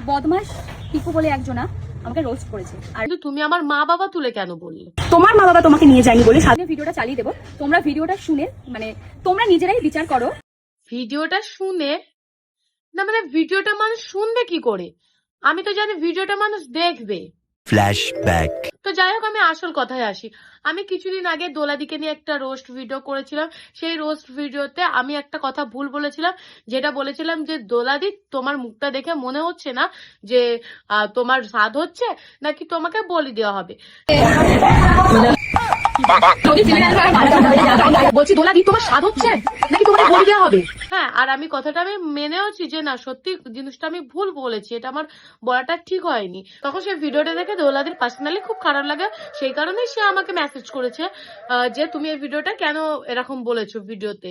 বদমাস পিকু বলে একজনা আমাকে রোস্ট করেছে। আর তুমি আমার মা বাবা তুলে কেন বললে? তোমার মা বাবা তোমাকে নিয়ে যায়নি বলে সামনে ভিডিওটা চালিয়ে দেবো। তোমরা ভিডিওটা শুনে মানে তোমরা নিজেরাই বিচার করো। ভিডিওটা শুনে না, মানে ভিডিওটা মানুষ শুনবে কি করে? আমি তো জানি ভিডিওটা মানুষ দেখবে। ফ্ল্যাশব্যাক। তো যাই হোক, আমি আসল কথায় আসি। আমি কিছুদিন আগে দোলাদিকে নিয়ে একটা রোস্ট ভিডিও করেছিলাম। সেই রোস্ট ভিডিওতে আমি একটা কথা ভুল বলেছিলাম, যেটা বলেছিলাম যে দোলাদি, তোমার মুখটা দেখে মনে হচ্ছে না যে তোমার স্বাদ হচ্ছে নাকি তোমাকে বলি দেওয়া হবে। বলছি দোলাদি, তোমার স্বাদ হচ্ছে নাকি তোমাকে বলি দেওয়া হবে? হ্যাঁ, আর আমি কথাটা আমি মেনেওছি যে না, সত্যি জিনিসটা আমি ভুল বলেছি, এটা আমার বলাটা ঠিক হয়নি। তখন সেই ভিডিওটা দেখে দোলাদির পার্সোনালি খুব খারাপ লাগে। সেই কারণেই সে আমাকে মেসেজ করেছে যে তুমি এই ভিডিওটা কেন এরকম বলেছো ভিডিওতে,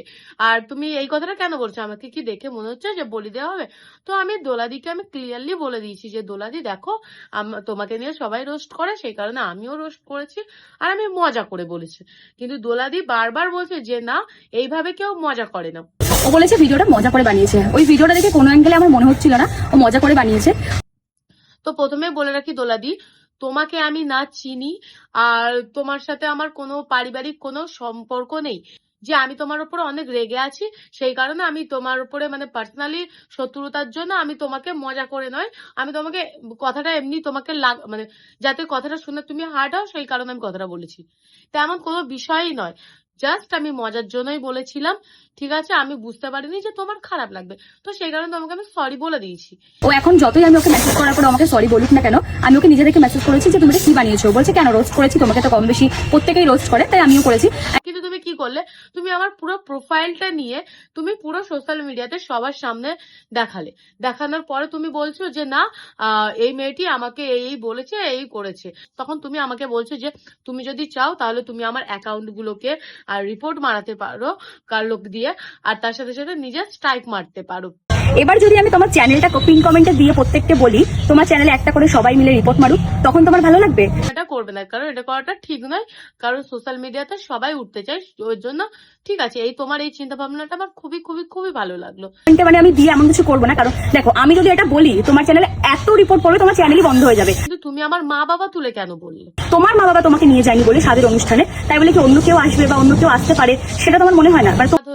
আর তুমি এই কথাটা কেন বলছো, আমাকে কি দেখে মনে হচ্ছে যে বলি দেওয়া হবে? তো আমি দোলাদিকে আমি ক্লিয়ারলি বলে দিয়েছি যে দোলাদি দেখো, তোমাকে নিয়ে সবাই রোস্ট করে, সেই কারণে আমিও রোস্ট করেছি, আর আমি মজা করে বলেছি। কিন্তু দোলাদি বারবার বলছে যে না, এইভাবে কেউ মজা করে না। ও বলেছে ভিডিওটা মজা করে বানিয়েছে। ওই ভিডিওটা দেখে কোনো অ্যাঙ্গেলে আমার মনে হচ্ছিল না ও মজা করে বানিয়েছে। তো প্রথমে বলে রাখি দোলাদি, তোমাকে আমি না চিনি, আর তোমার সাথে আমার কোনো পারিবারিক কোনো সম্পর্ক নেই যে আমি তোমার উপরে অনেক রেগে আছি, সেই কারণে আমি তোমার উপরে মানে পার্সোনালি শত্রুতার জন্য আমি তোমাকে মজা করে নয়, আমি তোমাকে কথাটা এমনি তোমাকে মানে যাতে কথাটা শুনে তুমি হার্ট হও, সেই কারণে আমি কথাটা বলেছি। তেমন কোনো বিষয়ই নয়, জাস্ট আমি মজার জন্যই বলেছিলাম। ঠিক আছে, আমি বুঝতে পারিনি যে তোমার খারাপ লাগবে, তো সেই কারণে তোমাকে আমি সরি বলে দিয়েছি। ও এখন যতই আমি ওকে মেসেজ করার পর আমাকে সরি বলুক না কেন, আমি ওকে নিজে থেকে মেসেজ করেছি যে তুমি এটা কি বানিয়েছো। বলছে কেন রোস্ট করেছি, তোমাকে তো কম বেশি প্রত্যেকেই রোস্ট করে, তাই আমিও করেছি। কিন্তু তুমি কি করলে, তুমি আমার পুরো প্রোফাইলটা নিয়ে তুমি পুরো সোশ্যাল মিডিয়াতে সবার সামনে দেখালে। দেখানোর পরে তুমি বলছো যে না, এই মেয়েটি আমাকে এই বলেছে, এই করেছে। তখন তুমি আমাকে বলছো যে তুমি যদি চাও তাহলে তুমি আমার অ্যাকাউন্ট গুলোকে রিপোর্ট মারাতে পারো কার লোক দিয়ে, আর তার সাথে সাথে নিজে স্ট্রাইক মারতে পারো। এবার যদি আমি তোমার চ্যানেলটা পিন কমেন্টে দিয়ে প্রত্যেককে বলি তোমার চ্যানেলে একটা করে সবাই মিলে রিপোর্ট মারুক, তখন তোমার ভালো লাগবে? এটা করবে না, কারণ এটা করাটা ঠিক নয়, কারণ সোশ্যাল মিডিয়াতে সবাই উঠতে চায়, ওর জন্য ঠিক আছে। এই তোমার এই চিন্তা ভাবনাটা আমার খুবই খুবই খুবই ভালো লাগলো। মানে আমি দিয়ে এমন কিছু করবো না, কারণ দেখো আমি যদি এটা বলি তোমার চ্যানেলে এত রিপোর্ট পড়বে তোমার চ্যানেলই বন্ধ হয়ে যাবে। কিন্তু তুমি আমার মা বাবা তুলে কেন বললে? তোমার মা বাবা তোমাকে নিয়ে যায়নি বলে স্বাদের অনুষ্ঠানে, তাই বলে কি অন্য কেউ আসবে বা অন্য কেউ আসতে পারে সেটা তোমার মনে হয় না?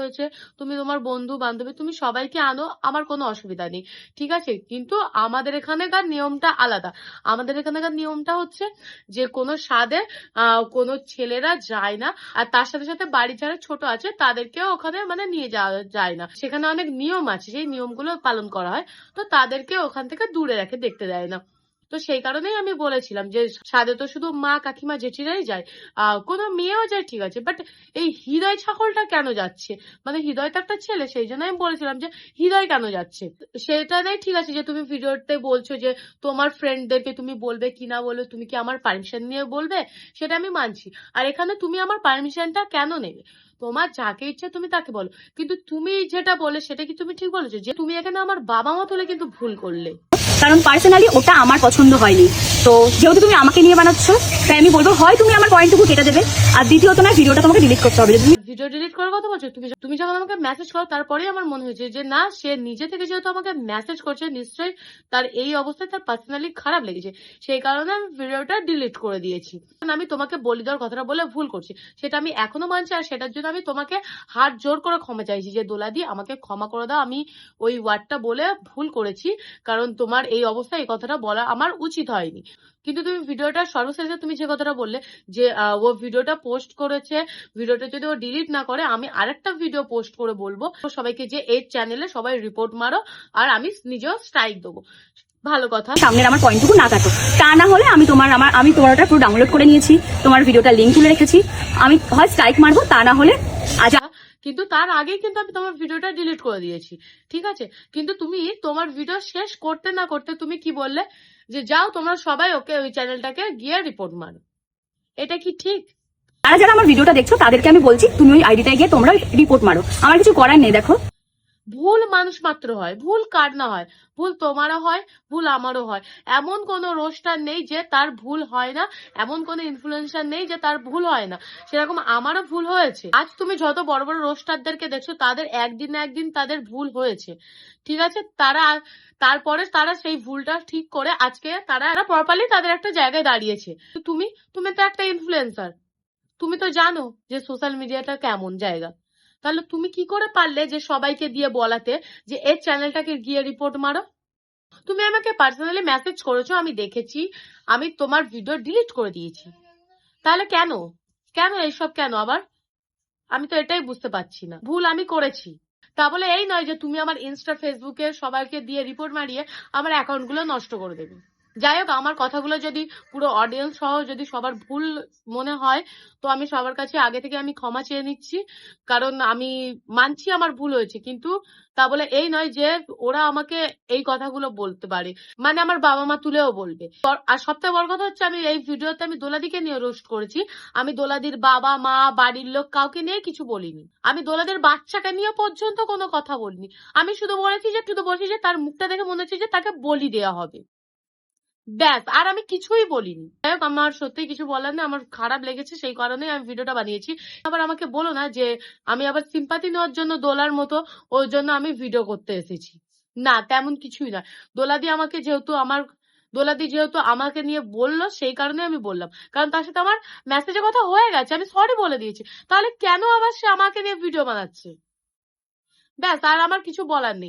হয়েছে, তুমি তোমার বন্ধু বান্ধবী তুমি সবাইকে আনো, আমার কোনো অসুবিধা নেই, ঠিক আছে। কিন্তু আমাদের এখানেকার নিয়মটা আলাদা। আমাদের এখানেকার নিয়মটা হচ্ছে যে কোনো স্বাদে কোনো ছেলেরা যায় না, আর তার সাথে সাথে বাড়ি যারা ছোট আছে তাদেরকেও ওখানে মানে নিয়ে যাওয়া যায় না। সেখানে অনেক নিয়ম আছে, সেই নিয়মগুলো পালন করা হয়, তো তাদেরকে ওখান থেকে দূরে রেখে দেখতে দেয় না। তো সেই কারণেই আমি বলেছিলাম যে সাদে তো শুধু মা কাকিমা জেঠিরাই যায়, কোনো মেয়েও যায়, ঠিক আছে, বাট এই হৃদয় ছাগলটা কেন যাচ্ছে? মানে হৃদয় তো একটা ছেলে, সেই জন্য আমি বলেছিলাম যে হৃদয় কেন যাচ্ছে। সেটা নেই, ঠিক আছে যে তুমি ভিডিওতে বলছো যে তোমার ফ্রেন্ডদেরকে তুমি বলবে কি না বলবে, তুমি কি আমার পারমিশন নিয়ে বলবে, সেটা আমি মানছি। আর এখানে তুমি আমার পারমিশনটা কেন নেবে? তোমার যাকে ইচ্ছা তুমি তাকে বলো, কিন্তু তুমি যেটা বলে সেটা কি তুমি ঠিক বলেছো? যে তুমি এখানে আমার বাবা মা তুলে কিন্তু ভুল করলে, কারণ পার্সোনালি ওটা আমার পছন্দ হয়নি। তো যেহেতু তুমি আমাকে নিয়ে বানাচ্ছ, তাই আমি বলবো হয় তুমি আমার পয়েন্টটুকু কেটে দেবে, আর দ্বিতীয়ত না ভিডিওটা তোমাকে ডিলিট করতে হবে। ভিডিও ডিলিট করার কথা বলছো? তুমি যখন আমাকে মেসেজ করো তারপরেই আমার মনে হয়েছে যে না, সে নিজে থেকে যেহেতু আমাকে মেসেজ করছে, নিশ্চয়ই তার এই অবস্থায় তার পার্সোনালি খারাপ লেগেছে, সেই কারণে আমি ভিডিওটা ডিলিট করে দিয়েছি। আমি তোমাকে বলি দেওয়ার কথাটা বলে ভুল করছি, সেটা আমি এখনো মানছি, আর সেটার জন্য আমি তোমাকে হাত জোর করে ক্ষমা চাইছি যে দোলাদি আমাকে ক্ষমা করে দাও, আমি ওই ওয়ার্ডটা বলে ভুল করেছি, কারণ তোমার এই অবস্থায় এই কথাটা বলা আমার উচিত হয়নি। কিন্তু তুমি ভিডিওটা সর্বশেষে তুমি যে কথাটা বললে যে ও ভিডিওটা পোস্ট করেছে, ভিডিওটা যদি ও ডিলিট না করে আমি আরেকটা ভিডিও পোস্ট করে বলবো সবাইকে যে এই চ্যানেলে সবাই রিপোর্ট মারো, আর আমি নিজেও স্ট্রাইক দেবো। ভালো কথা, সামনের আমার পয়েন্টটুকু না কাটো, তা না হলে আমি আমি তোমারটা পুরো ডাউনলোড করে নিয়েছি, তোমার ভিডিওটা লিঙ্ক তুলে রেখেছি, আমি হয় স্ট্রাইক মারবো, তা না হলে কিন্তু তার আগেই কিন্তু আমি তোমার ভিডিওটা ডিলিট করে দিয়েছি, ঠিক আছে। কিন্তু তুমি তোমার ভিডিও শেষ করতে না করতে তুমি কি বললে যে যাও তোমরা সবাই ওকে ওই চ্যানেলটাকে গিয়ে রিপোর্ট মারো, এটা কি ঠিক? যারা যারা আমার ভিডিওটা দেখছো তাদেরকে আমি বলছি তুমি ওই আইডিটায় গিয়ে তোমরা রিপোর্ট মারো, আমার কিছু করার নেই। দেখো ভুল মানুষ মাত্র হয়, ভুল কার না হয়? ভুল তোমারও হয়, ভুল আমারও হয়। এমন কোনো রোস্টার নেই যে তার ভুল হয় না, এমন কোনো ইনফ্লুয়েন্সার নেই যে তার ভুল হয় না, সেরকম আমারও ভুল হয়েছে। আজ তুমি যত বড় বড় রোস্টারদেরকে দেখছো তাদের একদিন না একদিন তাদের ভুল হয়েছে, ঠিক আছে। তারপরে তারা সেই ভুলটা ঠিক করে আজকে তারা প্রপারলি তাদের একটা জায়গায় দাঁড়িয়েছে। তো তুমি তুমি তো একটা ইনফ্লুয়েন্সার, তুমি তো জানো যে সোশ্যাল মিডিয়াটা কেমন জায়গা। তাহলে তুমি কি করে পারলে যে সবাইকে দিয়ে বলাতে যে এই চ্যানেলটাকে গিয়ে রিপোর্ট মারো? তুমি আমাকে পার্সোনালি মেসেজ করেছো, আমি দেখেছি, আমি তোমার ভিডিও ডিলিট করে দিয়েছি। তাহলে কেন কেন এইসব কেন আবার? আমি তো এটাই বুঝতে পারছি না। ভুল আমি করেছি, তা বলে এই নয় যে তুমি আমার ইনস্টা ফেসবুকে সবাইকে দিয়ে রিপোর্ট মারিয়ে আমার অ্যাকাউন্ট গুলো নষ্ট করে দেবে। যাই হোক, আমার কথাগুলো যদি পুরো অডিয়েন্স সহ যদি সবার ভুল মনে হয়, তো আমি সবার কাছে আগে থেকে আমি ক্ষমা চেয়ে নিচ্ছি। কারণ আমি মানছি আমার ভুল হয়েছে, কিন্তু তা বলে এই নয় যে ওরা আমাকে এই কথাগুলো বলতে পারে, মানে আমার বাবা মা তুলেও বলবে। আর সবথেকে বড় কথা হচ্ছে, আমি এই ভিডিওতে আমি দোলাদিকে নিয়ে রোস্ট করেছি। আমি দোলাদির বাবা মা বাড়ির লোক কাউকে নিয়ে কিছু বলিনি। আমি দোলাদের বাচ্চাকে নিয়ে পর্যন্ত কোনো কথা বলিনি। আমি শুধু বলেছি যে তার মুখটা দেখে মনে হচ্ছে যে তাকে বলি দেওয়া হবে, ব্যাস। আর আমি কিছুই বলিনি। যাই হোক, আমার সত্যি কিছু বলার নেই, আমার খারাপ লেগেছে, সেই কারণে আমি ভিডিওটা বানিয়েছি। আবার আমাকে বলো না যে আমি আবার সিম্পাতি নেওয়ার জন্য দোলার মতো ওর জন্য আমি ভিডিও করতে এসেছি। না, তেমন কিছুই না। দোলাদি যেহেতু আমাকে নিয়ে বললো, সেই কারণে আমি বললাম। কারণ তার সাথে আমার মেসেজে কথা হয়ে গেছে, আমি সরি বলে দিয়েছি। তাহলে কেন আবার সে আমাকে নিয়ে ভিডিও বানাচ্ছে? ব্যাস, আর আমার কিছু বলার নেই।